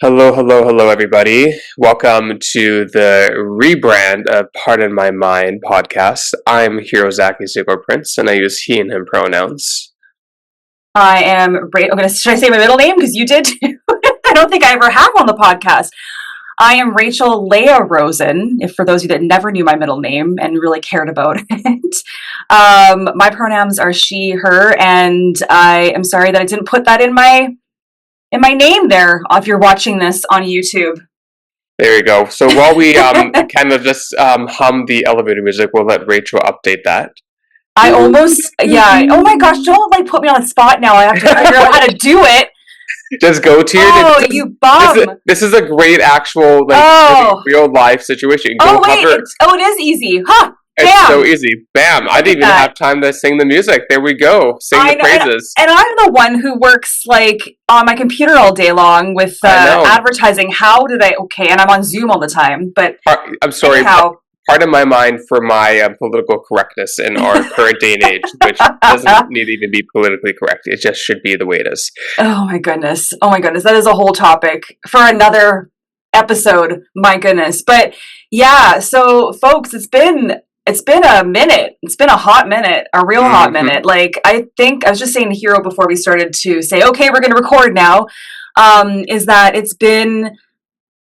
Hello, hello, hello, everybody. Welcome to the rebrand of Pardon My Mind podcast. I'm Hero Zaki Ziegler Prince, and I use he and him pronouns. I am. Should I say my middle name? Because you did too. I don't think I ever have on the podcast. I am Rachel Leah Rosen. If for those of you that never knew my middle name and really cared about it, my pronouns are she, her, and I am sorry that I didn't put that in my name there. If you're watching this on YouTube. There you go. So while we kind of just hum the elevator music, we'll let Rachel update that. I almost, yeah. Oh my gosh! Don't put me on the spot now. I have to figure out how to do it. Just go to your. Oh, you bum! This is a great actual real life situation. Oh wait! It is easy, huh? It's so easy. Bam! I didn't even have time to sing the music. There we go. Sing the praises. And I'm the one who works on my computer all day long with advertising. How did I? Okay, and I'm on Zoom all the time. But I'm sorry. Pardon my mind for my political correctness in our current day and age, which doesn't need to even be politically correct. It just should be the way it is. Oh my goodness! Oh my goodness! That is a whole topic for another episode. My goodness! But yeah, so folks, it's been a minute. It's been a hot minute, a real hot minute. Like, I think I was just saying to Hero before we started to say, okay, we're going to record now, is that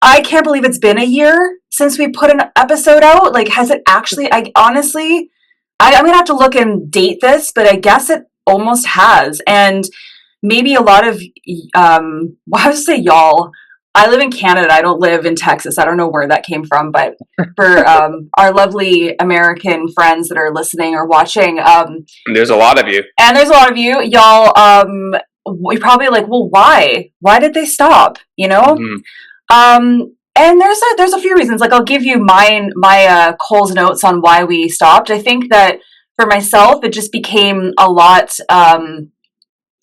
I can't believe it's been a year since we put an episode out. Like, has it actually, I'm going to have to look and date this, but I guess it almost has. And maybe a lot of, I would say y'all, I live in Canada. I don't live in Texas. I don't know where that came from, but for our lovely American friends that are listening or watching, there's a lot of you, y'all. You're probably like, well, why? Why did they stop? You know, and there's a few reasons. Like, I'll give you my Cole's notes on why we stopped. I think that for myself, it just became a lot.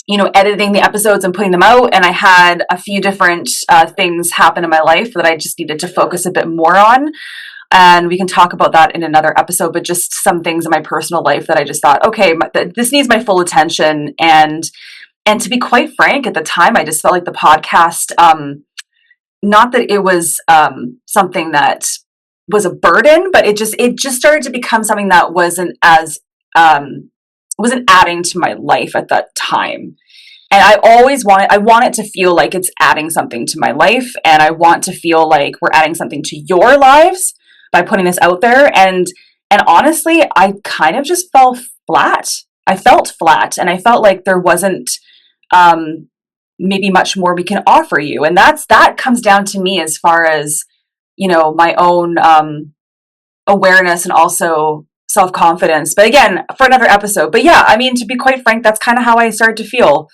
Editing the episodes and putting them out. And I had a few different things happen in my life that I just needed to focus a bit more on. And we can talk about that in another episode, but just some things in my personal life that I just thought, okay, this needs my full attention. And to be quite frank, at the time, I just felt like the podcast, not that it was something that was a burden, but it just started to become something that wasn't adding to my life at that time. And I want it to feel like it's adding something to my life. And I want to feel like we're adding something to your lives by putting this out there. And honestly, I kind of just fell flat. I felt flat, and I felt like there wasn't maybe much more we can offer you. And that comes down to me as far as, my own awareness and also self-confidence. But again, for another episode. But yeah, to be quite frank, that's kind of how I started to feel,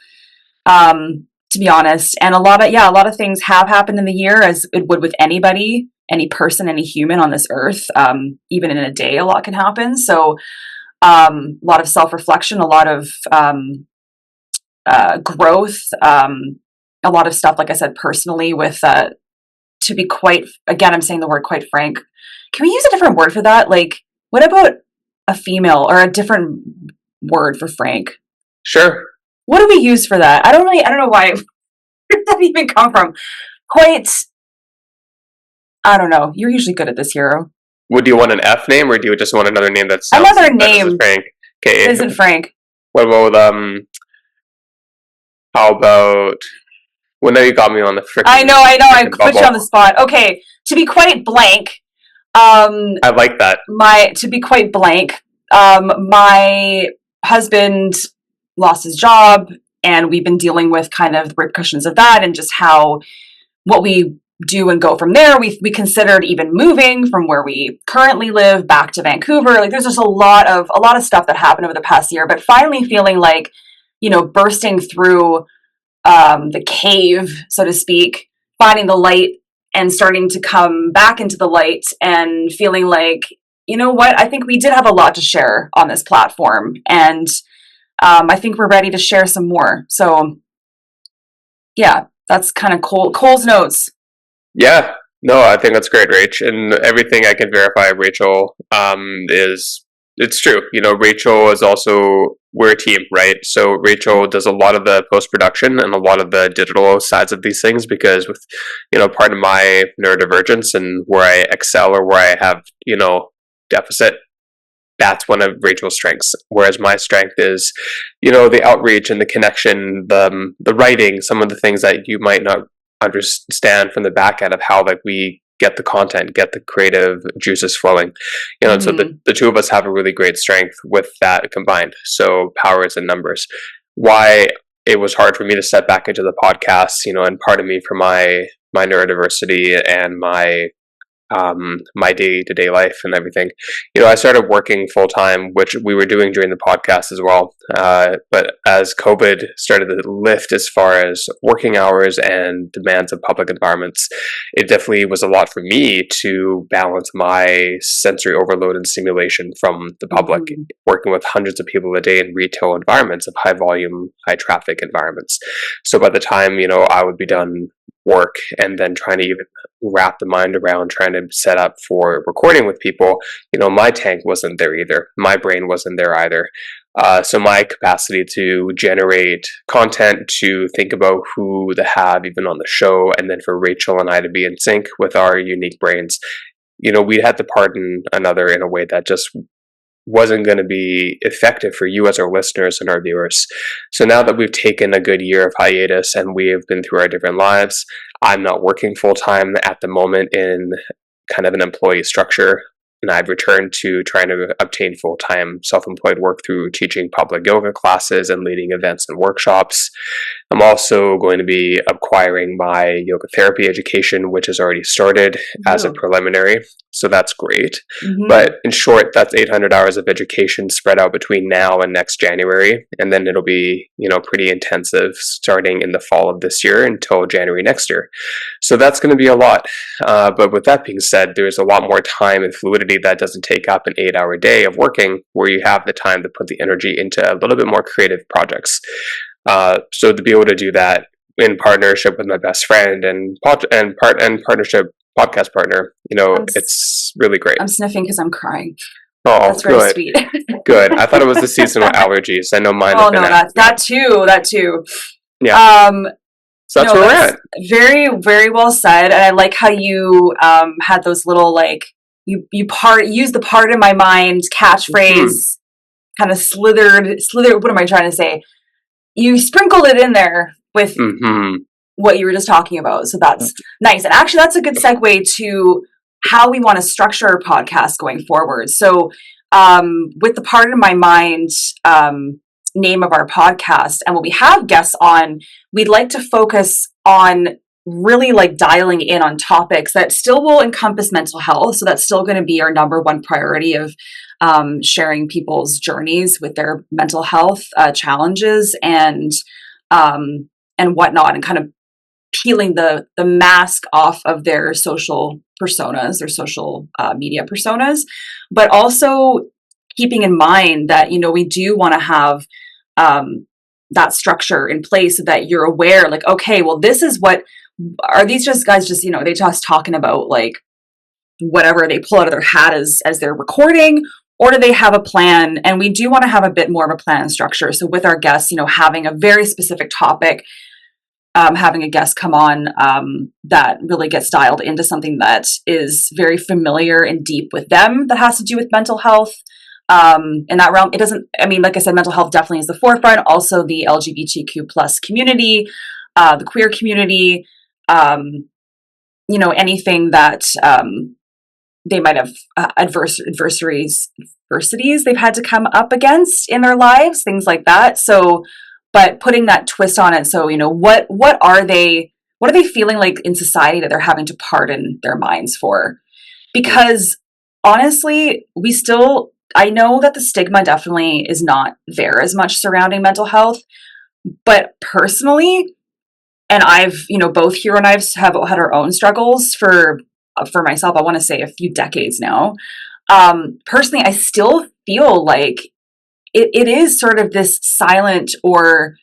to be honest. And a lot of things have happened in the year, as it would with anybody, any person, any human on this earth. Even in a day, a lot can happen. So a lot of self-reflection, a lot of growth, a lot of stuff, like I said, personally with, to be quite, again, I'm saying the word quite frank. Can we use a different word for that? Like, what about a female or a different word for frank? Sure. What do we use for that? I don't know why. Where did that even come from? Quite, I don't know. You're usually good at this, Hero. Would you want an F name, or do you just want another name that's another name? Frank. Okay. Isn't Frank? What about how about? Well, now you got me on the frickin'. I know. I put you on the spot. Okay, to be quite blank. I like that. To be quite blank, my husband lost his job, and we've been dealing with kind of the repercussions of that, and just what we do and go from there. We considered even moving from where we currently live back to Vancouver. Like, there's just a lot of stuff that happened over the past year, but finally feeling like, bursting through the cave, so to speak, finding the light and starting to come back into the light and feeling like, you know what, I think we did have a lot to share on this platform. And I think we're ready to share some more. So yeah, that's kind of Cole's notes. Yeah, no, I think that's great, Rach. And everything I can verify, Rachel, is it's true. Rachel is also, we're a team, right? So Rachel does a lot of the post production and a lot of the digital sides of these things because with, part of my neurodivergence and where I excel or where I have, deficit, that's one of Rachel's strengths. Whereas my strength is, the outreach and the connection, the writing, some of the things that you might not understand from the back end of how like we get the content, get the creative juices flowing. And so the two of us have a really great strength with that combined. So power is in numbers. Why it was hard for me to step back into the podcast, and part of me for my neurodiversity and my day-to-day life and everything. I started working full-time, which we were doing during the podcast as well. But as COVID started to lift as far as working hours and demands of public environments, it definitely was a lot for me to balance my sensory overload and stimulation from the public, working with hundreds of people a day in retail environments of high volume, high traffic environments. So by the time, I would be done work and then trying to even wrap the mind around trying to set up for recording with people, my tank wasn't there either. My brain wasn't there either. So my capacity to generate content, to think about who to have even on the show, and then for Rachel and I to be in sync with our unique brains, we had to pardon another in a way that just wasn't going to be effective for you as our listeners and our viewers. So now that we've taken a good year of hiatus and we have been through our different lives, I'm not working full time at the moment in kind of an employee structure. And I've returned to trying to obtain full-time self-employed work through teaching public yoga classes and leading events and workshops. I'm also going to be acquiring my yoga therapy education, which has already started as a preliminary. So that's great. But in short, that's 800 hours of education spread out between now and next January. And then it'll be, pretty intensive starting in the fall of this year until January next year. So that's going to be a lot. But with that being said, there's a lot more time and fluidity that doesn't take up an 8-hour day of working, where you have the time to put the energy into a little bit more creative projects. So to be able to do that in partnership with my best friend and partnership podcast partner, it's really great. I'm sniffing because I'm crying. Oh, that's very sweet. Good. I thought it was the seasonal allergies. I know mine. Oh no, that too. Yeah. So that's where we're at. Very, very well said. And I like how you had those little you use the part in my mind catchphrase, kind of slithered. What am I trying to say? You sprinkled it in there with what you were just talking about. So that's nice. And actually that's a good segue to how we want to structure our podcast going forward. So with the part in my mind name of our podcast, and when we have guests on, we'd like to focus on really dialing in on topics that still will encompass mental health. So that's still going to be our number one priority of sharing people's journeys with their mental health challenges and whatnot, and kind of peeling the mask off of their social personas, their social media personas, but also keeping in mind that, we do want to have that structure in place so that you're aware, okay, well, this is what, are these guys they just talking about whatever they pull out of their hat as they're recording, or do they have a plan? And we do want to have a bit more of a plan and structure. So with our guests, having a very specific topic, having a guest come on that really gets dialed into something that is very familiar and deep with them that has to do with mental health. In that realm, it doesn't, like I said, mental health definitely is the forefront. Also the LGBTQ plus community, the queer community, anything that they might have adversities they've had to come up against in their lives, things like that. So, but putting that twist on it. So, what are they feeling like in society that they're having to pardon their minds for? Because honestly, I know that the stigma definitely is not there as much surrounding mental health, but personally, and I've, both Hiiro and I have had our own struggles for myself, I want to say a few decades now. Personally, I still feel like it is sort of this silent or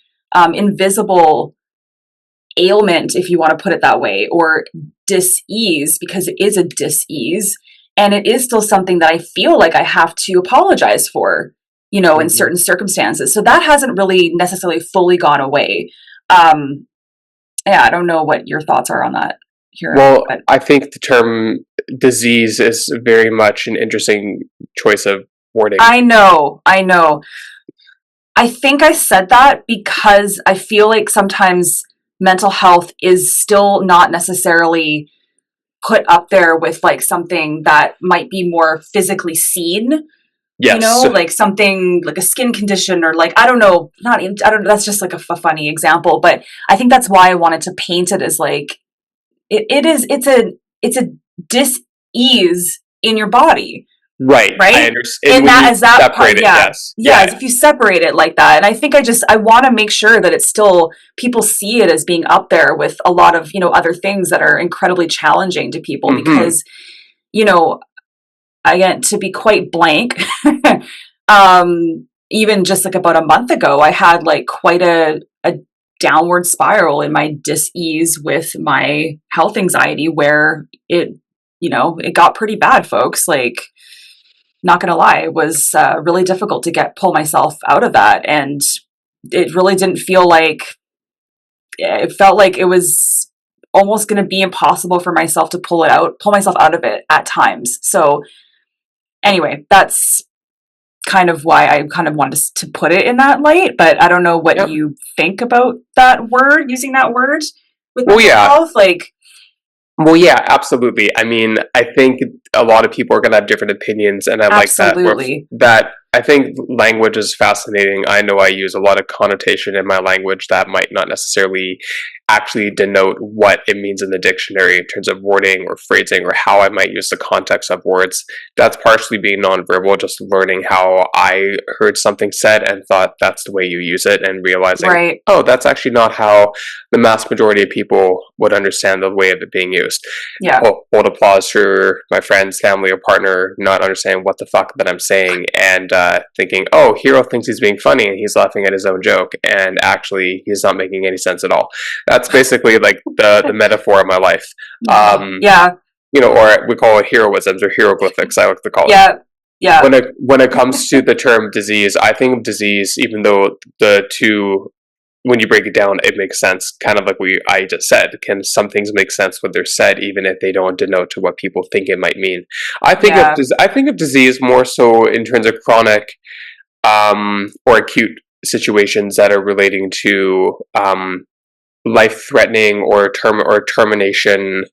invisible ailment, if you want to put it that way, or dis-ease, because it is a dis-ease And it is still something that I feel like I have to apologize for, in Mhm. certain circumstances. So that hasn't really necessarily fully gone away. Um, yeah, I don't know what your thoughts are on that, Hero, Well, but I think the term disease is very much an interesting choice of wording. I know, I know. I think I said that because I feel like sometimes mental health is still not necessarily put up there with like something that might be more physically seen, Yes. like something like a skin condition or like, I don't know, not even, I don't know, that's just like a funny example, but I think that's why I wanted to paint it as like, it's a dis-ease in your body, Right. I right? understand. And In when that, you as that part, separate it, yeah. yes. Yeah, Yeah. as if you separate it like that. And I think I want to make sure that it's still, people see it as being up there with a lot of, other things that are incredibly challenging to people Hmm. because, you know, again, to be quite blank, even just like about a month ago, I had like quite a downward spiral in my dis-ease with my health anxiety where it got pretty bad, folks. Like, not gonna lie, it was really difficult to pull myself out of that. And it really didn't feel like, it felt like it was almost going to be impossible for myself to pull myself out of it at times. So anyway, that's kind of why I kind of wanted to put it in that light, but I don't know what Yep. you think about that word, using that word with Well, mental yeah. health. Like, Well, yeah, absolutely. I mean, I think a lot of people are going to have different opinions, and I like that. absolutely. That I think language is fascinating. I know I use a lot of connotation in my language that might not necessarily actually denote what it means in the dictionary in terms of wording or phrasing or how I might use the context of words. That's partially being nonverbal, just learning how I heard something said and thought that's the way you use it, and realizing, Right. oh, that's actually not how the mass majority of people would understand the way of it being used. Yeah. Hold applause for my friends, family, or partner not understanding what the fuck that I'm saying and thinking, oh, Hero thinks he's being funny and he's laughing at his own joke, and actually he's not making any sense at all. That's basically like the metaphor of my life. Um, Yeah. or we call it heroisms or hieroglyphics. I like to call it. Yeah. Yeah. When it comes to the term disease, I think of disease, even though the two, when you break it down, it makes sense. Kind of like I just said. Can some things make sense when they're said, even if they don't denote to what people think it might mean? Yeah. I think of disease more so in terms of chronic or acute situations that are relating to life threatening or termination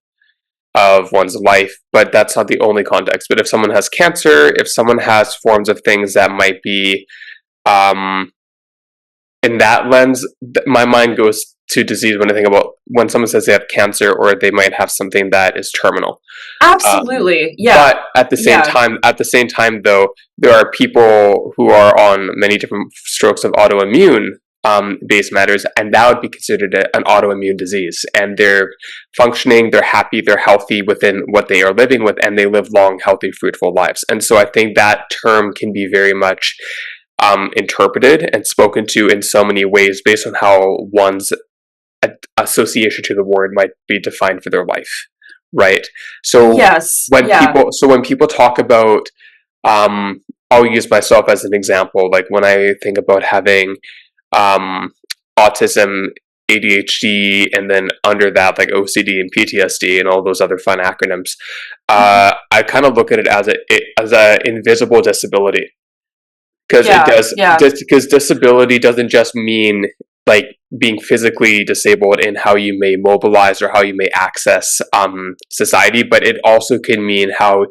of one's life, but that's not the only context. But if someone has cancer, if someone has forms of things that might be um, in that lens, my mind goes to disease when I think about when someone says they have cancer or they might have something that is terminal. Absolutely. Yeah. But Yeah. at the same time, though, there are people who are on many different strokes of autoimmune based matters, and that would be considered an autoimmune disease. And they're functioning, they're happy, they're healthy within what they are living with, and they live long, healthy, fruitful lives. And so I think that term can be very much interpreted and spoken to in so many ways based on how one's association to the word might be defined for their life, right? So Yes. Yeah. when people talk about, I'll use myself as an example. Like when I think about having um, autism, ADHD, and then under that, like OCD and PTSD and all those other fun acronyms, I kind of look at it as a invisible disability, because it Yeah. does, Yeah. just because disability doesn't just mean like being physically disabled in how you may mobilize or how you may access society, but it also can mean how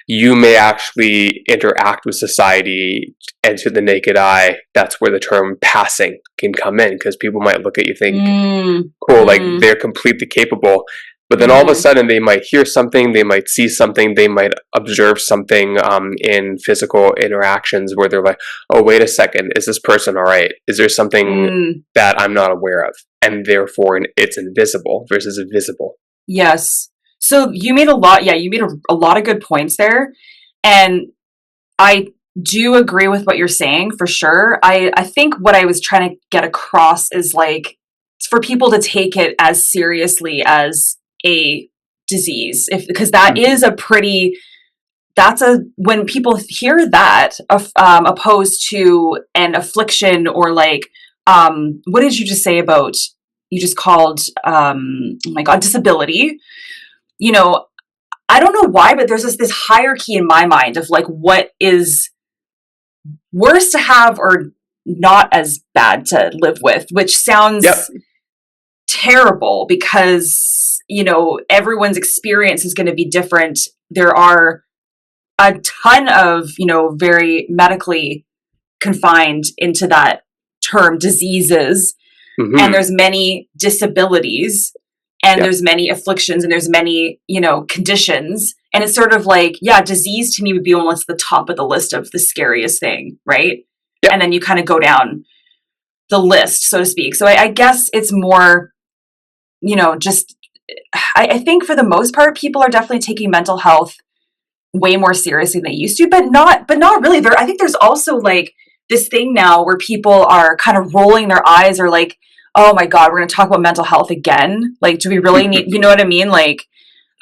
you may actually interact with society. And to the naked eye, that's where the term passing can come in, because people might look at you think, Mm. cool, like Mm. they're completely capable. But then all of a Mm. sudden, they might hear something, they might see something, they might observe something in physical interactions where they're like, oh, wait a second, is this person all right? Is there something Mm. that I'm not aware of? And therefore, it's invisible versus visible. Yes. So you made a lot of good points there. And I do agree with what you're saying for sure. I think what I was trying to get across is like for people to take it as seriously as a disease, if because that is a pretty when people hear that, opposed to an affliction or like, what did you just say about, you just called, oh my God, disability, you know, I don't know why, but there's this hierarchy in my mind of like what is worse to have or not as bad to live with, which sounds terrible because, you know, everyone's experience is going to be different. There are a ton of, you know, very medically confined into that term diseases, and there's many disabilities, and there's many afflictions, and there's many, you know, conditions. And it's sort of like, yeah, disease to me would be almost the top of the list of the scariest thing, right? And then you kind of go down the list, so to speak. So I guess it's more, you know, just, I think for the most part, people are definitely taking mental health way more seriously than they used to, but not really. I think there's also like this thing now where people are kind of rolling their eyes or like, oh my God, we're going to talk about mental health again. Like, do we really need, you know what I mean? Like,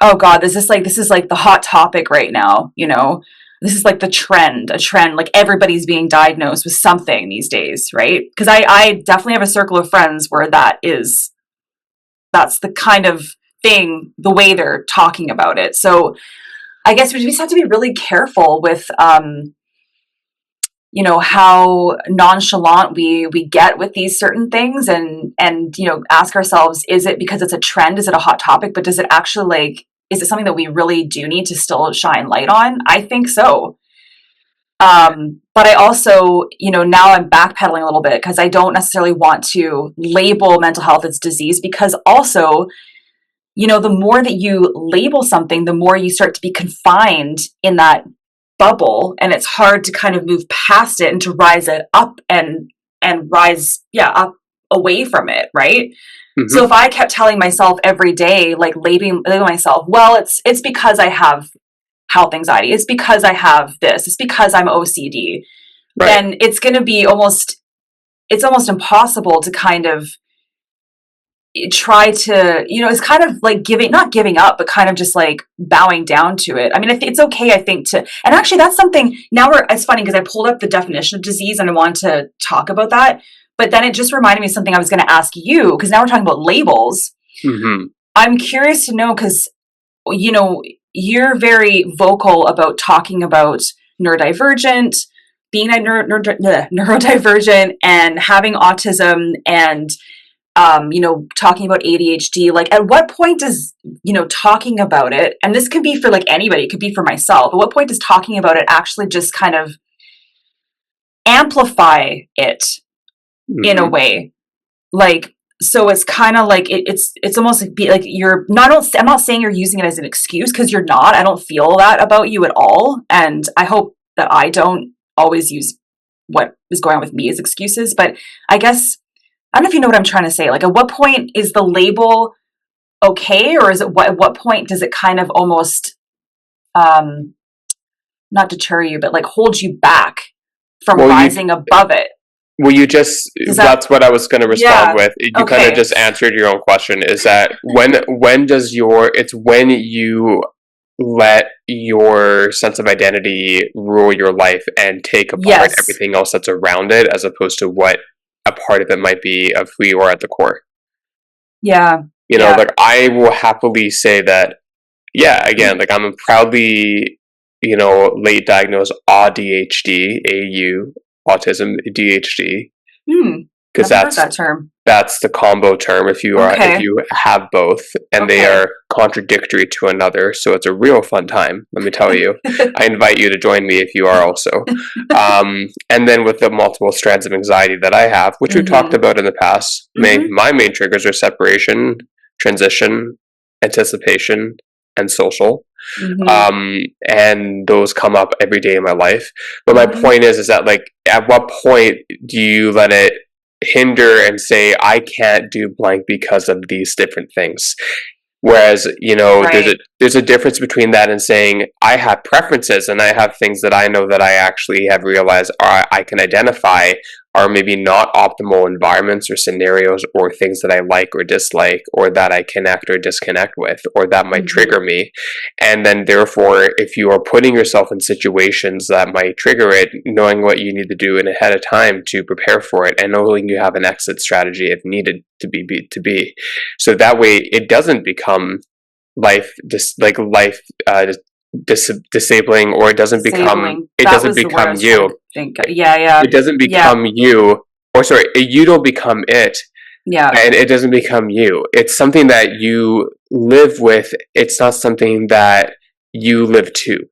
oh God, this is like the hot topic right now. You know, this is like a trend, like everybody's being diagnosed with something these days. Right. Cause I definitely have a circle of friends where that's the kind of thing, the way they're talking about it. So I guess we just have to be really careful with, you know, how nonchalant we get with these certain things, and you know, ask ourselves, is it because it's a trend? Is it a hot topic? But does it actually, like, is it something that we really do need to still shine light on? I think so. But I also, you know, now I'm backpedaling a little bit because I don't necessarily want to label mental health as disease, because also, you know, the more that you label something, the more you start to be confined in that bubble, and it's hard to kind of move past it and to rise it up and rise, up away from it, right? So if I kept telling myself every day, like labeling myself, well, it's because I have health anxiety, it's because I have this, it's because I'm OCD, then it's going to be almost impossible to kind of try to, you know, it's kind of like not giving up, but kind of just like bowing down to it. I mean, it's okay, I think, and actually that's something now it's funny because I pulled up the definition of disease and I wanted to talk about that, but then it just reminded me of something I was going to ask you, because now we're talking about labels. I'm curious to know, because, you know, you're very vocal about talking about neurodivergent, being a neurodivergent, and having autism, and you know, talking about ADHD. Like, at what point does, you know, talking about it, and this can be for like anybody, it could be for myself, at what point does talking about it actually just kind of amplify it in a way? Like, so it's kind of like it's almost like you're not, I'm not saying you're using it as an excuse, because you're not. I don't feel that about you at all, and I hope that I don't always use what is going on with me as excuses. But I guess, I don't know if you know what I'm trying to say. Like, at what point is the label okay, or is it at what point does it kind of almost not deter you, but like hold you back from rising above it? Well, that's what I was going to respond with. You kind of just answered your own question, is that when you let your sense of identity rule your life and take apart everything else that's around it, as opposed to what a part of it might be of who you are at the core. You know, like, I will happily say that, again, like, I'm a proudly, you know, late diagnosed AUDHD, autism, ADHD, because that's that term. That's the combo term if you have both, and they are contradictory to another. So it's a real fun time, let me tell you. I invite you to join me if you are also. And then with the multiple strands of anxiety that I have, which we've talked about in the past, my main triggers are separation, transition, anticipation, and social. And those come up every day in my life. But my point is that, like, at what point do you let it hinder and say, I can't do blank because of these different things? Whereas, you know, there's a difference between that and saying, I have preferences and I have things that I know that I actually have realized I can identify are maybe not optimal environments or scenarios or things that I like or dislike, or that I connect or disconnect with, or that might trigger me. And then therefore, if you are putting yourself in situations that might trigger it, knowing what you need to do in ahead of time to prepare for it, and knowing you have an exit strategy if needed to be. So that way it doesn't become disabling, or it doesn't become, Disabling. That was the word I was trying to think. Yeah. it doesn't become you, or sorry, you don't become it, Yeah. and it doesn't become you. It's something that you live with. It's not something that you live to.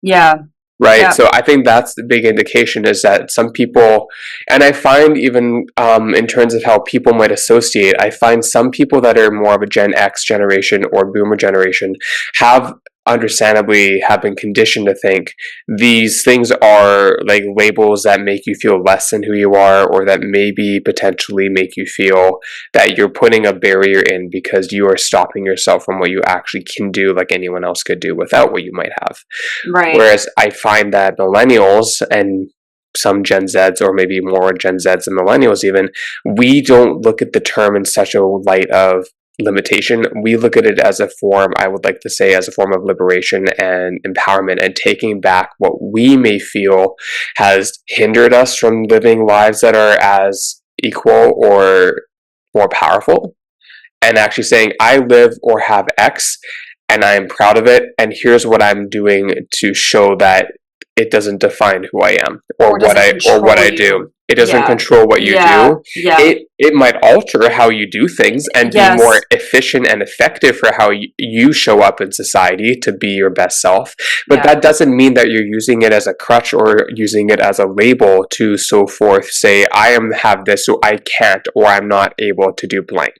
Yeah. Right. Yeah. So I think that's the big indication, is that some people, and I find even in terms of how people might associate, I find some people that are more of a Gen X generation or Boomer generation have understandably have been conditioned to think these things are like labels that make you feel less than who you are, or that maybe potentially make you feel that you're putting a barrier in because you are stopping yourself from what you actually can do, like anyone else could do without what you might have. Right. Whereas I find that millennials and some Gen Zs, or maybe more Gen Zs and millennials even, we don't look at the term in such a light of limitation. We look at it as a form, I would like to say, as a form of liberation and empowerment, and taking back what we may feel has hindered us from living lives that are as equal or more powerful, and actually saying, I live or have X, and I am proud of it, and here's what I'm doing to show that it doesn't define who I am, or what I do. It doesn't control what you do. Yeah. It might alter how you do things and be more efficient and effective for how you show up in society to be your best self. But that doesn't mean that you're using it as a crutch or using it as a label to so forth say, I have this, so I can't, or I'm not able to do blank.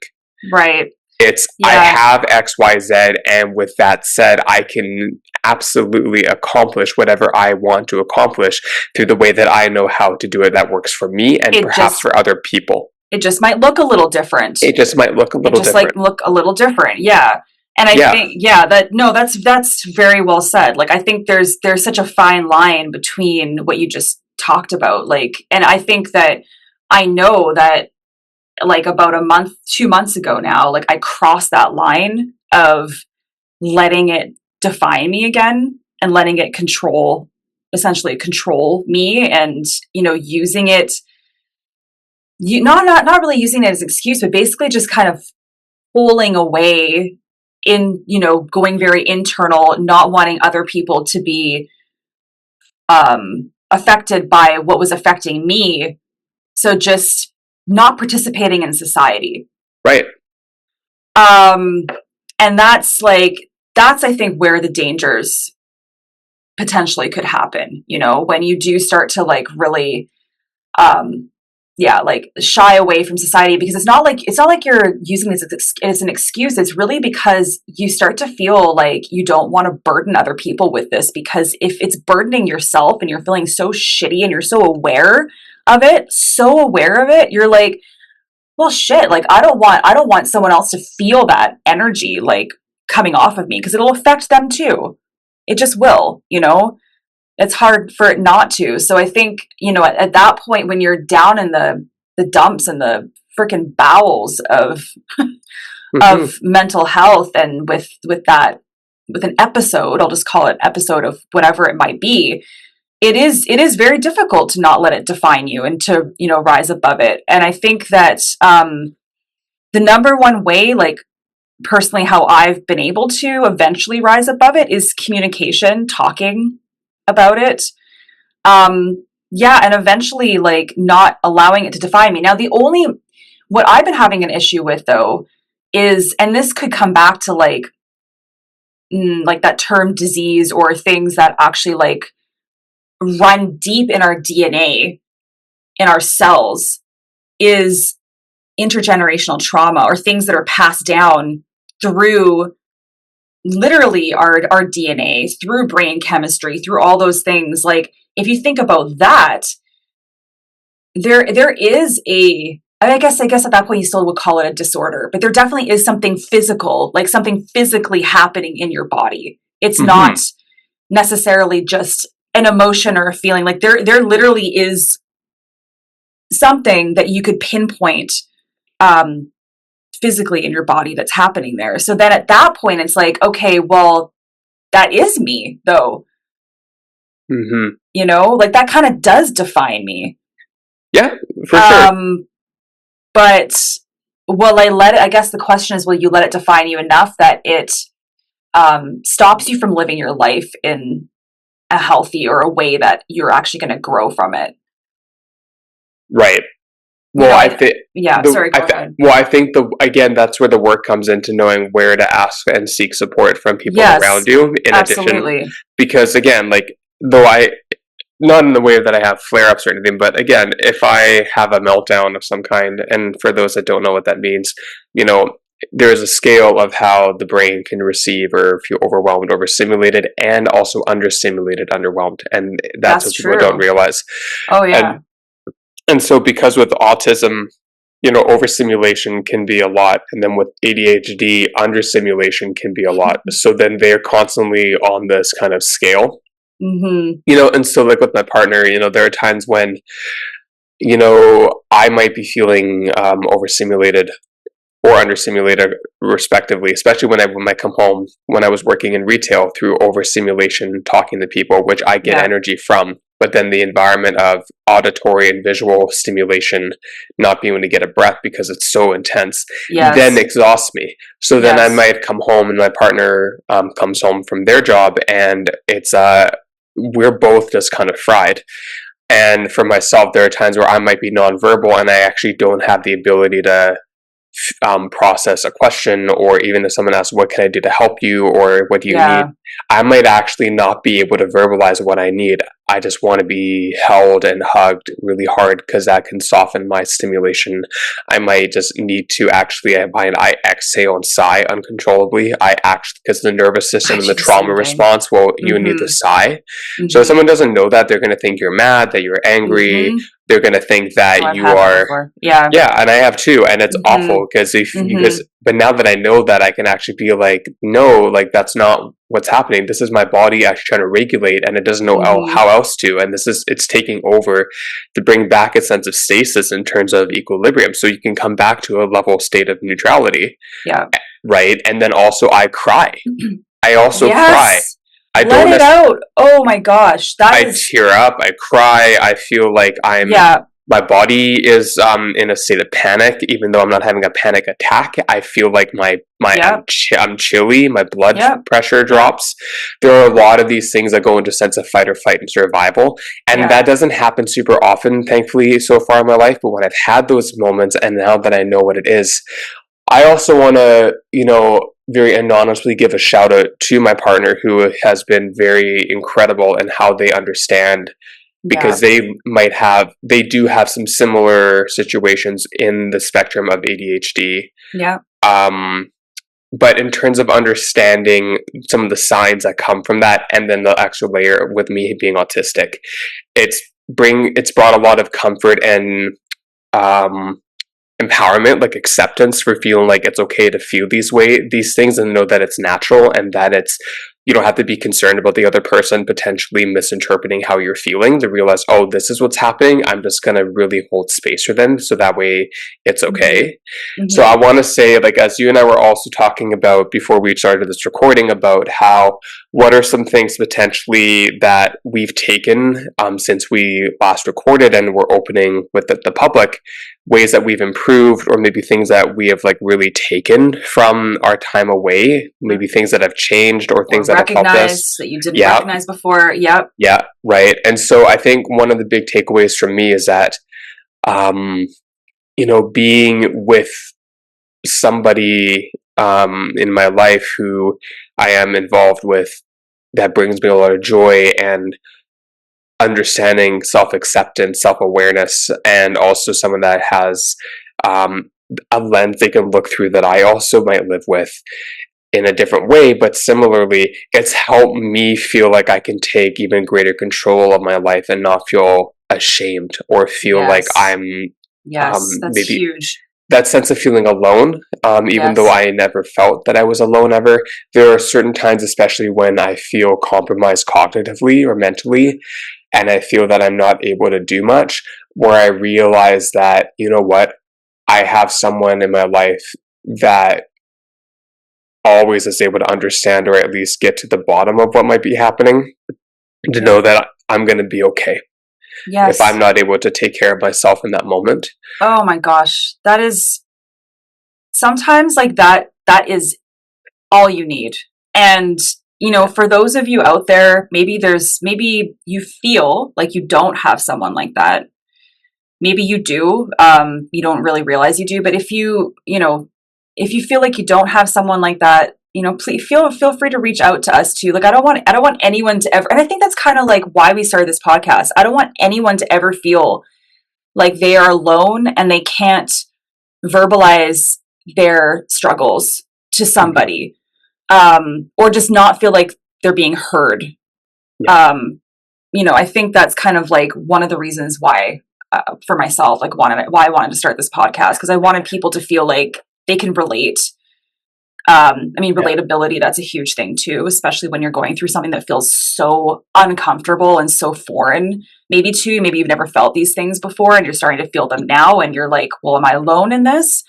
Right. It's, I have X, Y, Z, and with that said, I can absolutely accomplish whatever I want to accomplish through the way that I know how to do it that works for me and perhaps for other people. It just might look a little different. It just might look a little different. Look a little different. Yeah. And I think, that's very well said. Like, I think there's such a fine line between what you just talked about. Like, and I think that I know that, like, about 2 months ago now, like, I crossed that line of letting it define me again and letting it essentially control me, and, using it, not really using it as an excuse, but basically just kind of pulling away in, going very internal, not wanting other people to be affected by what was affecting me. So just not participating in society. Right. And that's I think where the dangers potentially could happen, when you do start to really, shy away from society, because it's not like you're using this as an excuse. It's really because you start to feel like you don't want to burden other people with this, because if it's burdening yourself and you're feeling so shitty and you're so aware of it, you're like, well, shit, like, I don't want someone else to feel that energy, like, coming off of me, because it'll affect them too. It just will, it's hard for it not to. So I think, at that point, when you're down in the dumps and the freaking bowels of of mental health, and with an episode, I'll just call it episode of whatever it might be, it is very difficult to not let it define you and to, rise above it. And I think that the number one way, like, personally, how I've been able to eventually rise above it is communication, talking about it. And eventually, like, not allowing it to define me. Now, what I've been having an issue with, though, is, and this could come back to like that term disease, or things that actually, like, run deep in our DNA, in our cells, is intergenerational trauma, or things that are passed down through literally our DNA, through brain chemistry, through all those things. Like, if you think about that, there is I guess at that point you still would call it a disorder, but there definitely is something physical, like something physically happening in your body. It's not necessarily just an emotion or a feeling. Like, there literally is something that you could pinpoint physically in your body that's happening there. So then at that point, it's like, okay, well, that is me, though. Mm-hmm. You know, like that kind of does define me. Yeah, for sure. But will I let it? I guess the question is, will you let it define you enough that it stops you from living your life in a healthy or a way that you're actually going to grow from it? Right. You Well, know, I think sorry, go ahead. well, I think again, that's where the work comes into knowing where to ask and seek support from people Yes, around you. In addition, absolutely. because again, like though not in the way that I have flare ups or anything, but again, if I have a meltdown of some kind, and for those that don't know what that means, you know, there is a scale of how the brain can receive or feel overwhelmed, overstimulated, and also understimulated, underwhelmed, and that's That's what people don't true. realize. Oh, yeah. And so, because with autism, you know, overstimulation can be a lot, and then with ADHD, understimulation can be a lot. So then they're constantly on this kind of scale, Mm-hmm. you know. And so, like with my partner, you know, there are times when, you know, I might be feeling overstimulated or understimulated, respectively, especially when I might come home when I was working in retail through overstimulation, talking to people, which I get Yeah. energy from. But then the environment of auditory and visual stimulation, not being able to get a breath because it's so intense, then Yes. exhausts me. So then I Yes. might come home and my partner comes home from their job and it's we're both just kind of fried. And for myself, there are times where I might be nonverbal and I actually don't have the ability to process a question, or even if someone asks, what can I do to help you, or what do you need, Yeah. I might actually not be able to verbalize what I need. I just want to be held and hugged really hard because that can soften my stimulation. I might just need to actually, I exhale and sigh uncontrollably. I actually, because the nervous I system and do the the trauma same thing. response will, you need to Mm-hmm. sigh. So if Mm-hmm. someone doesn't know that, they're going to think you're mad, that you're angry. Mm-hmm. They're going to think Oh, that I've you had that are, before. Yeah. yeah, and I have too, and it's Mm-hmm. awful because Mm-hmm. but now that I know that, I can actually be like, no, like that's not what's happening. This is my body actually trying to regulate, and it doesn't know Mm-hmm. how else to, and it's taking over to bring back a sense of stasis in terms of equilibrium, so you can come back to a level state of neutrality, Yeah. right? And then also, I cry. I also cry. Yes. I Let don't. it out. Oh my gosh. That I is, tear up, I cry, I feel like yeah. my body is in a state of panic, even though I'm not having a panic attack. I feel like Yep. I'm chilly, my blood Yep. pressure Yep. drops. There are a lot of these things that go into a sense of fight or flight and survival, and Yeah. that doesn't happen super often, thankfully, so far in my life. But when I've had those moments, and now that I know what it is, I also want to, you know, very anonymously give a shout out to my partner who has been very incredible in how they understand, Yeah. because they do have some similar situations in the spectrum of ADHD. Yeah. But in terms of understanding some of the signs that come from that, and then the extra layer with me being autistic, it's brought a lot of comfort and um, empowerment, like acceptance for feeling like it's okay to feel these things, and know that it's natural, and that it's, you don't have to be concerned about the other person potentially misinterpreting how you're feeling, to realize, oh, this is what's happening. I'm just going to really hold space for them, so that way it's okay. Mm-hmm. So I want to say, like, as you and I were also talking about before we started this recording, about how, what are some things potentially that we've taken since we last recorded and we're opening with the public, ways that we've improved, or maybe things that we have like really taken from our time away, maybe things that have changed, or things Or that have helped us. recognize that you didn't Yeah, recognize before. Yep. yeah, right. And so I think one of the big takeaways from me is that, you know, being with somebody in my life who I am involved with, that brings me a lot of joy and understanding, self-acceptance, self-awareness, and also someone that has um, a lens they can look through that I also might live with in a different way. But similarly, it's helped me feel like I can take even greater control of my life and not feel ashamed, or feel like Yes. I'm Yes. That's maybe huge. that sense of feeling alone, even though Yes. I never felt that I was alone ever. There are certain times, especially when I feel compromised cognitively or mentally, and I feel that I'm not able to do much, where I realized that, you know what, I have someone in my life that always is able to understand or at least get to the bottom of what might be happening, to know Yeah. that I'm going to be okay if I'm Yes. not able to take care of myself in that moment. Oh my gosh. That is sometimes like that is all you need. And for those of you out there, maybe you feel like you don't have someone like that. Maybe you do. You don't really realize you do. But if you feel like you don't have someone like that, please feel free to reach out to us too. Like I don't want anyone to ever, and I think that's kind of like why we started this podcast. I don't want anyone to ever feel like they are alone and they can't verbalize their struggles to somebody, or just not feel like they're being heard. Yeah. I think that's kind of like one of the reasons why, for myself, like why I wanted to start this podcast, because I wanted people to feel like they can relate. Relatability, that's a huge thing too, especially when you're going through something that feels so uncomfortable and so foreign. Maybe you've never felt these things before and you're starting to feel them now and you're like, well, am I alone in this?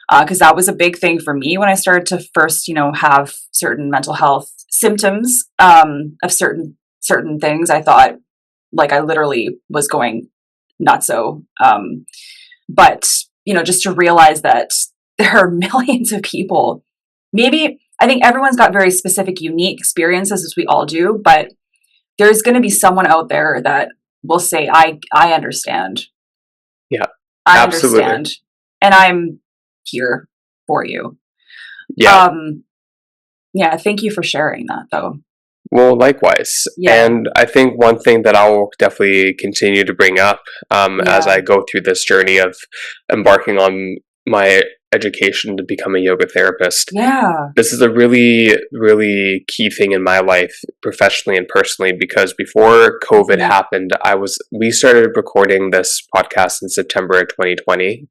Because that was a big thing for me when I started to first, have certain mental health symptoms, of certain things. I thought like I literally was going nutso. But just to realize that there are millions of people. Maybe I think everyone's got very specific, unique experiences, as we all do, but there's going to be someone out there that will say, I understand. Yeah, I absolutely. understand. And I'm here for you. Yeah. Yeah. Thank you for sharing that though. Well, likewise. Yeah. And I think one thing that I'll definitely continue to bring up as I go through this journey of embarking on my education to become a yoga therapist. Yeah. This is a really, really key thing in my life, professionally and personally, because before COVID happened, we started recording this podcast in September of 2020.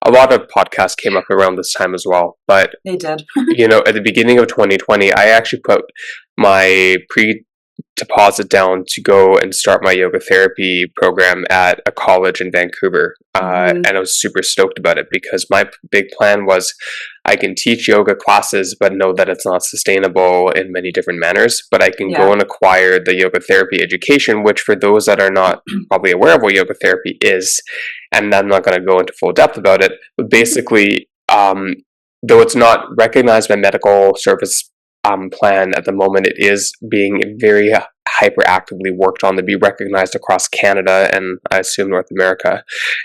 A lot of podcasts came up around this time as well, but they did. At the beginning of 2020, I actually put my deposit down to go and start my yoga therapy program at a college in Vancouver. And I was super stoked about it because my big plan was I can teach yoga classes, but know that it's not sustainable in many different manners. But I can go and acquire the yoga therapy education, which for those that are not probably aware of what yoga therapy is, and I'm not going to go into full depth about it, but basically, though it's not recognized by medical service plan at the moment, it is being very hyperactively worked on to be recognized across Canada and I assume North America.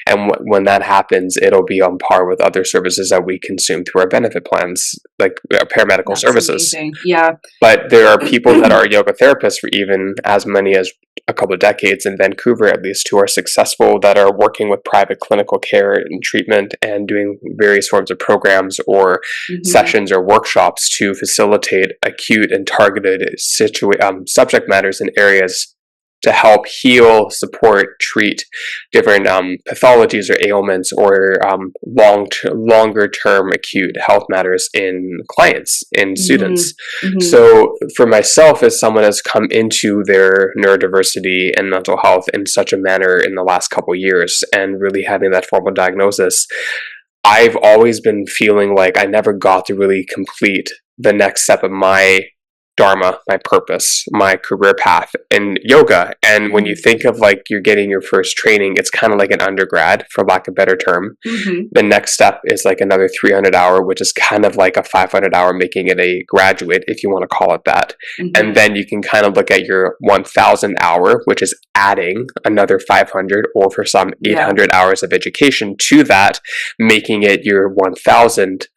And when that happens, it'll be on par with other services that we consume through our benefit plans, like paramedical services. Amazing. Yeah. But there are people that are yoga therapists for even as many as a couple of decades in Vancouver, at least, who are successful, that are working with private clinical care and treatment and doing various forms of programs or sessions or workshops to facilitate acute and targeted subject matters in areas to help heal, support, treat different pathologies or ailments or longer term acute health matters in clients, in students. So for myself, as someone has come into their neurodiversity and mental health in such a manner in the last couple of years and really having that formal diagnosis, I've always been feeling like I never got to really complete the next step of my dharma, my purpose, my career path in yoga. And when you think of like you're getting your first training, it's kind of like an undergrad, for lack of a better term. The next step is like another 300 hour, which is kind of like a 500 hour, making it a graduate, if you want to call it that. And then you can kind of look at your 1000 hour, which is adding another 500 or for some 800 hours of education to that, making it your 1000.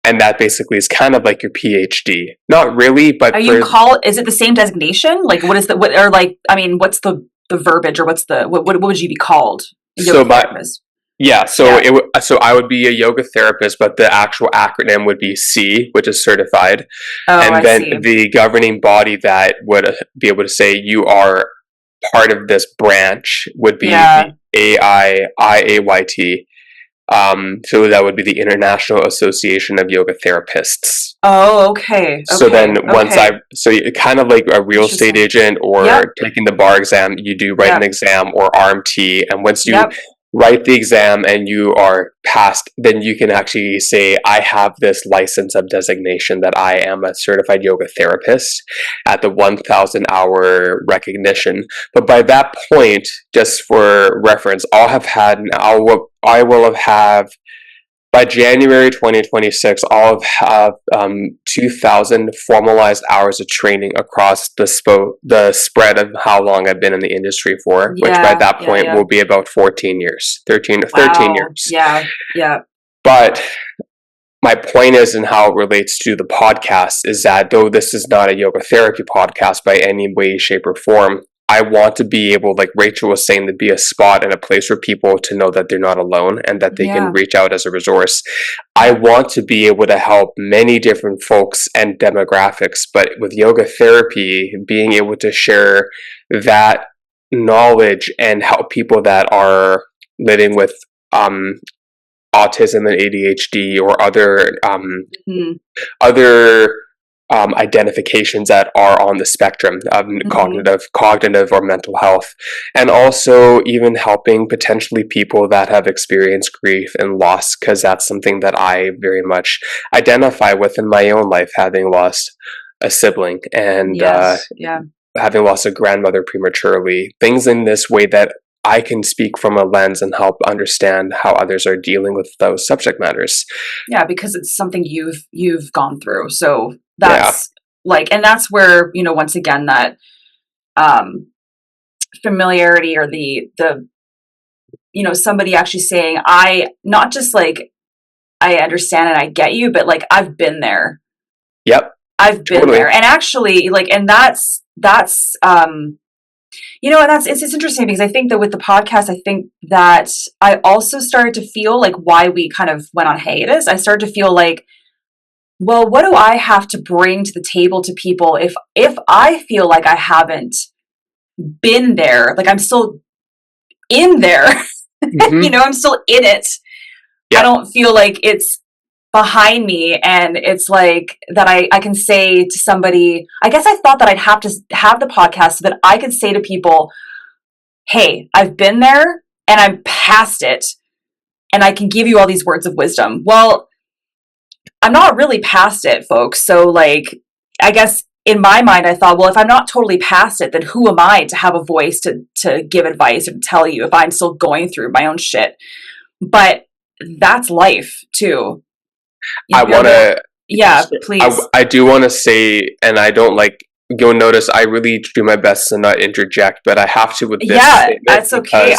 And that basically is kind of like your PhD. Not really, but is it the same designation? Like what's the verbiage, or what would you be called? So I would be a yoga therapist, but the actual acronym would be C, which is certified. And then the governing body that would be able to say you are part of this branch would be the AIIAYT. So that would be the International Association of Yoga Therapists. Oh, okay. So then so you kind of like a real estate Interesting. agent or Yep. taking the bar exam, you do write an Yep. exam or RMT. And once you Yep. write the exam and you are passed, then you can actually say, I have this license of designation that I am a certified yoga therapist at the 1,000 hour recognition. But by that point, just for reference, I will have had by January 2026, I'll have 2,000 formalized hours of training across the spread of how long I've been in the industry for, which by Yeah. that Yeah. point Yeah. will be about 14 years, 13 Wow. years. Yeah. Yeah. But my point is, and how it relates to the podcast, is that though this is not a yoga therapy podcast by any way, shape, or form, I want to be able, like Rachel was saying, to be a spot and a place for people to know that they're not alone and that they can reach out as a resource. I want to be able to help many different folks and demographics, but with yoga therapy, being able to share that knowledge and help people that are living with autism and ADHD or other identifications that are on the spectrum of cognitive or mental health, and also even helping potentially people that have experienced grief and loss, because that's something that I very much identify with in my own life, having lost a sibling and having lost a grandmother prematurely. Things in this way that I can speak from a lens and help understand how others are dealing with those subject matters. Yeah, because it's something you've gone through. So that's and that's where, once again, that familiarity, or the somebody actually saying, I not just like, I understand and I get you, but like, I've been there. Yep. I've been there. And actually, like, and that's and it's interesting, because I think that with the podcast, I think that I also started to feel like why we kind of went on hiatus. I started to feel like, well, what do I have to bring to the table to people if I feel like I haven't been there, like I'm still in there, I'm still in it. I don't feel like it's behind me, and it's like that I can say to somebody, I guess I thought that I'd have to have the podcast so that I could say to people, hey, I've been there and I'm past it, and I can give you all these words of wisdom. Well, I'm not really past it, folks. So like, I guess in my mind, I thought, well, if I'm not totally past it, then who am I to have a voice to give advice or to tell you if I'm still going through my own shit? But that's life too. Please. I do want to say, and I don't like, you'll notice I really do my best to not interject, but I have to with this statement. That's okay.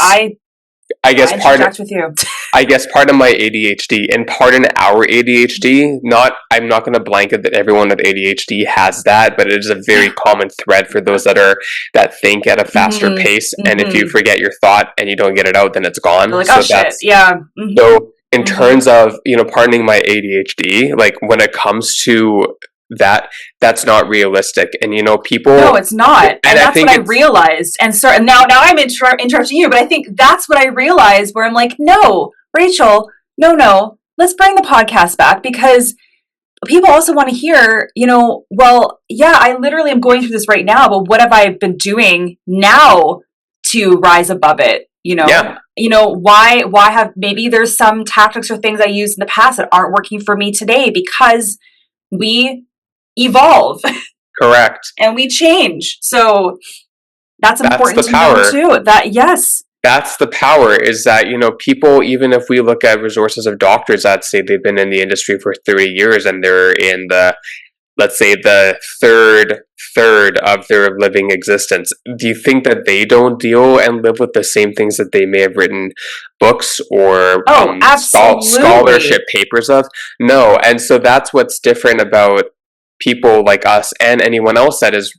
I guess part of my ADHD, and part in our ADHD, I'm not going to blanket that everyone with ADHD has that, but it is a very common thread for those that think at a faster pace. And if you forget your thought and you don't get it out, then it's gone. Like, so shit. Yeah. So in terms of, pardoning my ADHD, like when it comes to that's not realistic. And people, no, it's not. And that's what I realized. And so now I'm interrupting you, but I think that's what I realized, where I'm like, no, Rachel, no, let's bring the podcast back, because people also want to hear, well, yeah, I literally am going through this right now, but what have I been doing now to rise above it? Why have, maybe there's some tactics or things I used in the past that aren't working for me today, because we evolve. Correct. And we change. So that's important to know too. That's the power, is that, people, even if we look at resources of doctors that say they've been in the industry for 30 years and they're in let's say the third of their living existence, do you think that they don't deal and live with the same things that they may have written books or scholarship papers of? No. And so that's what's different about people like us and anyone else that is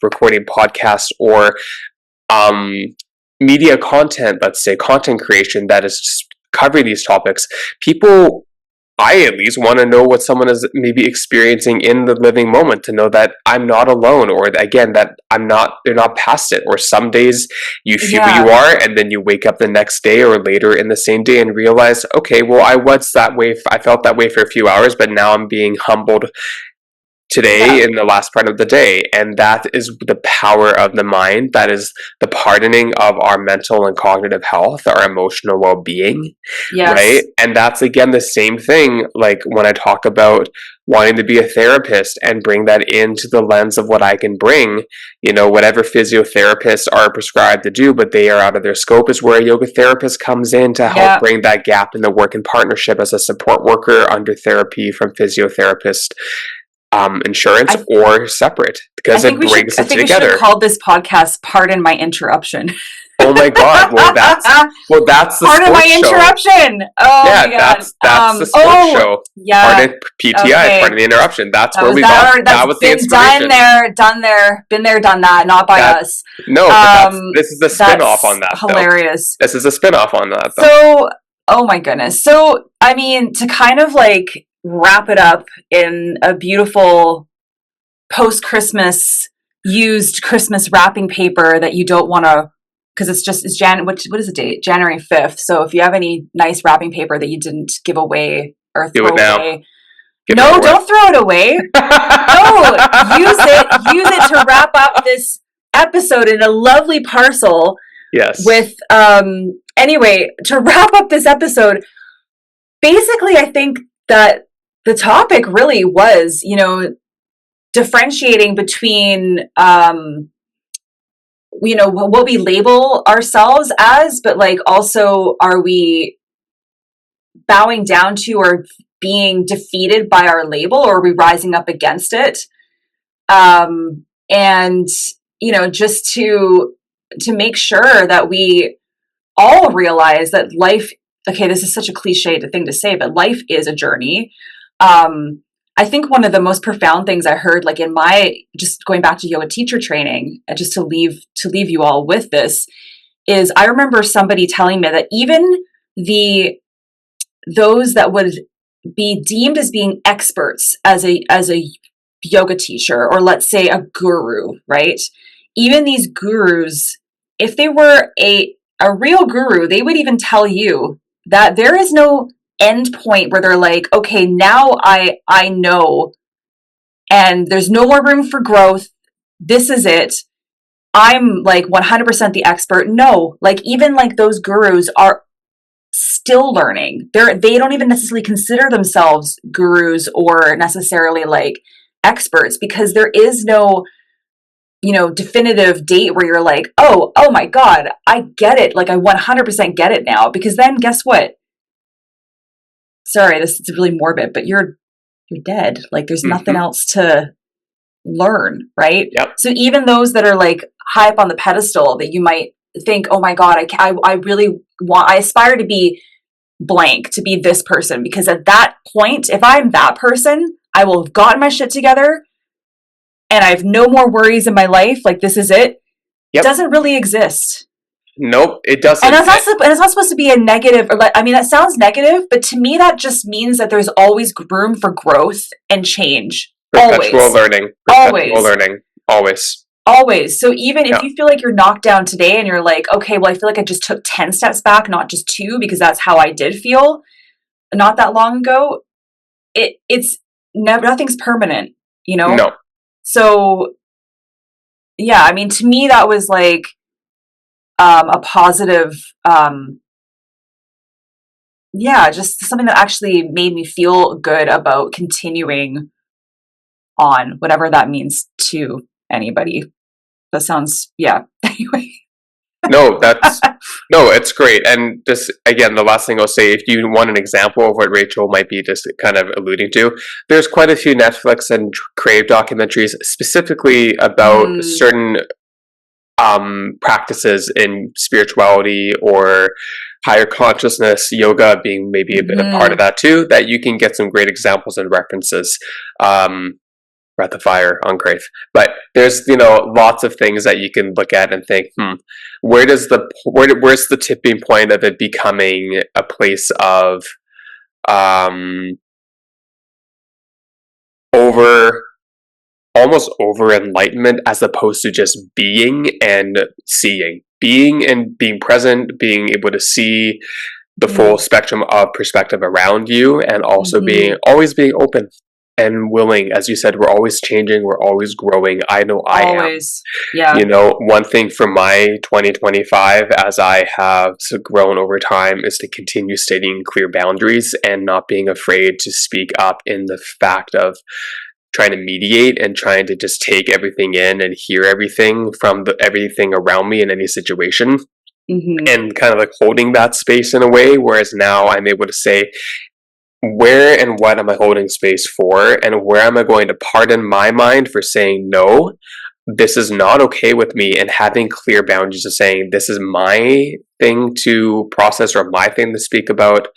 recording podcasts or media content, let's say content creation that is covering these topics. People I at least want to know what someone is maybe experiencing in the living moment, to know that I'm not alone, or again, that they're not past it. Or some days you feel you Yeah. are, and then you wake up the next day or later in the same day and realize, okay, well, I was that way. I felt that way for a few hours, but now I'm being humbled today Yeah. in the last part of the day. And that is the power of the mind. That is the pardoning of our mental and cognitive health, our emotional well-being, right? Yes. And that's again the same thing, like when I talk about wanting to be a therapist and bring that into the lens of what I can bring, whatever physiotherapists are prescribed to do, but they are out of their scope, is where a yoga therapist comes in to help Yeah. bring that gap in the work in partnership as a support worker under therapy from physiotherapist insurance, I or separate, I because think it we should brings I it think we should have together. called this podcast Pardon My Interruption. Oh my god! Well, that's the Pardon my sports show. interruption. Oh my Yeah, god. that's the sports Oh show. yeah. Pardon PTI. Okay. Pardon the interruption. That's That where was we that got. already, That that's was the been done inspiration. there, done there, been there, done that, not by That us. no, but this is the spin off on That's that though. hilarious. This is a spin off on that though. So, oh my goodness. So, I mean, to kind of like wrap it up in a beautiful post-Christmas used Christmas wrapping paper that you don't want to, because it's what is the date? January 5th. So if you have any nice wrapping paper that you didn't give away or Do throw it now. away, Give no, it away. don't throw it away. No, use it to wrap up this episode in a lovely parcel. Yes. With anyway, to wrap up this episode, basically I think that the topic really was, differentiating between what we label ourselves as, but like also, are we bowing down to or being defeated by our label, or are we rising up against it? And just to make sure that we all realize that life, okay, this is such a cliched thing to say, but life is a journey. I think one of the most profound things I heard, like in my, just going back to yoga teacher training, and just to leave you all with this, is I remember somebody telling me that even those that would be deemed as being experts as a yoga teacher, or let's say a guru, right? Even these gurus, if they were a real guru, they would even tell you that there is no end point where they're like, okay, now I know, and there's no more room for growth. This is it. I'm like 100% the expert. No, like even like those gurus are still learning. They don't even necessarily consider themselves gurus or necessarily like experts, because there is no definitive date where you're like, oh my god, I get it, like I 100% get it now. Because then guess what, sorry, this is really morbid, but you're dead. Like there's nothing else to learn, right? Yep. So even those that are like high up on the pedestal, that you might think, oh my god, I aspire to be blank, to be this person, because at that point, if I'm that person, I will have gotten my shit together and I have no more worries in my life, like this is it. Yep. It doesn't really exist. Nope, it doesn't. And it's not supposed to be a negative, or I mean, that sounds negative, but to me that just means that there's always room for growth and change. Perpetual learning. Always. So even if you feel like you're knocked down today and you're like, okay, well, I feel like I just took 10 steps back, not just 2, because that's how I did feel not that long ago. It's never, nothing's permanent, No. So yeah, I mean, to me that was like a positive, just something that actually made me feel good about continuing on, whatever that means to anybody. That sounds, anyway. No, it's great. And just again, the last thing I'll say, if you want an example of what Rachel might be just kind of alluding to, there's quite a few Netflix and Crave documentaries specifically about certain practices in spirituality or higher consciousness, yoga being maybe a bit of part of that too, that you can get some great examples and references. Breath of Fire on Crave. But there's, lots of things that you can look at and think, where's the tipping point of it becoming a place of almost over enlightenment, as opposed to just being and seeing. Being and being present, being able to see the full spectrum of perspective around you, and also always being open and willing. As you said, we're always changing, we're always growing. I know I am. Yeah. You know, one thing for my 2025, as I have grown over time, is to continue stating clear boundaries and not being afraid to speak up in the fact of trying to mediate and trying to just take everything in and hear everything from everything around me in any situation. And kind of like holding that space in a way, whereas now I'm able to say, where and what am I holding space for, and where am I going to pardon my mind for saying no, this is not okay with me, and having clear boundaries of saying this is my thing to process or my thing to speak about,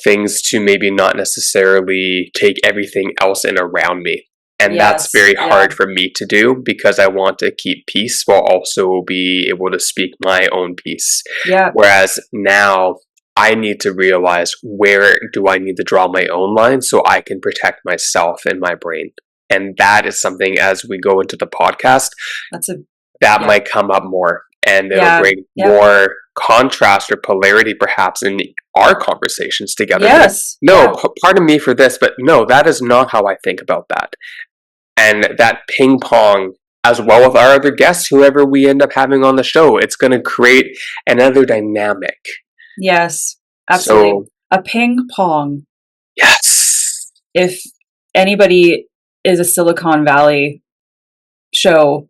things to maybe not necessarily take everything else in around me. And that's very hard for me to do, because I want to keep peace while also be able to speak my own peace. Whereas now I need to realize, where do I need to draw my own line so I can protect myself and my brain. And that is something, as we go into the podcast, that might come up more, and it'll bring more contrast or polarity perhaps in our conversations together. Pardon me for this, but no, that is not how I think about that. And that ping pong, as well with our other guests, whoever we end up having on the show, it's going to create another dynamic. Yes, absolutely. So, a ping pong. Yes. If anybody is a Silicon Valley show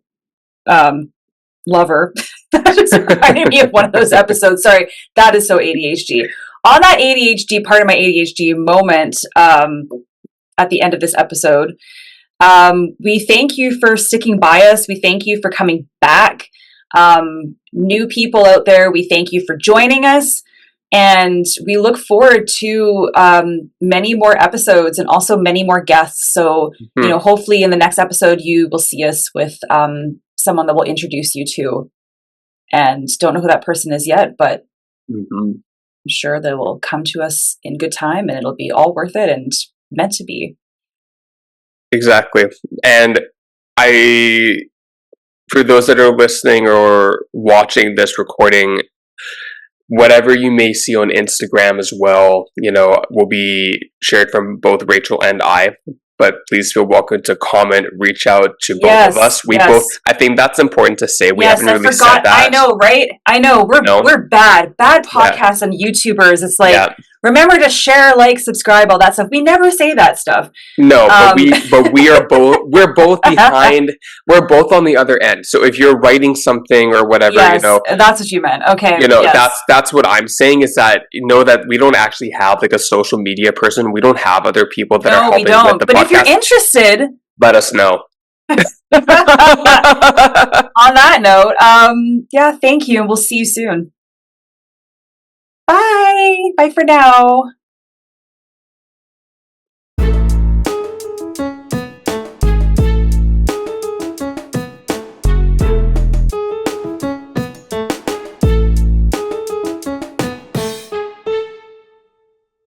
lover, that just reminded me of one of those episodes. Sorry, that is so ADHD. On that ADHD, part of my ADHD moment, at the end of this episode, we thank you for sticking by us. We thank you for coming back. New people out there, we thank you for joining us. And we look forward to many more episodes and also many more guests. So, you know, hopefully in the next episode, you will see us with someone that we'll introduce you to. And don't know who that person is yet, but I'm sure they will come to us in good time, and it'll be all worth it and meant to be. Exactly. And for those that are listening or watching this recording, whatever you may see on Instagram as well, you know, will be shared from both Rachel and I. But please feel welcome to comment, reach out to both of us. We both, I think that's important to say. We haven't really said that. I know, right? I know. We're bad podcasts and YouTubers. It's like, remember to share, like, subscribe, all that stuff. We never say that stuff. No, but we are we're both behind. We're both on the other end. So if you're writing something or whatever, you know, that's what you meant. Okay. You know, that's what I'm saying, is that, you know, that we don't actually have like a social media person. We don't have other people that are helping with the podcast. If you're interested, let us know. On that note, thank you, and we'll see you soon. Bye for now.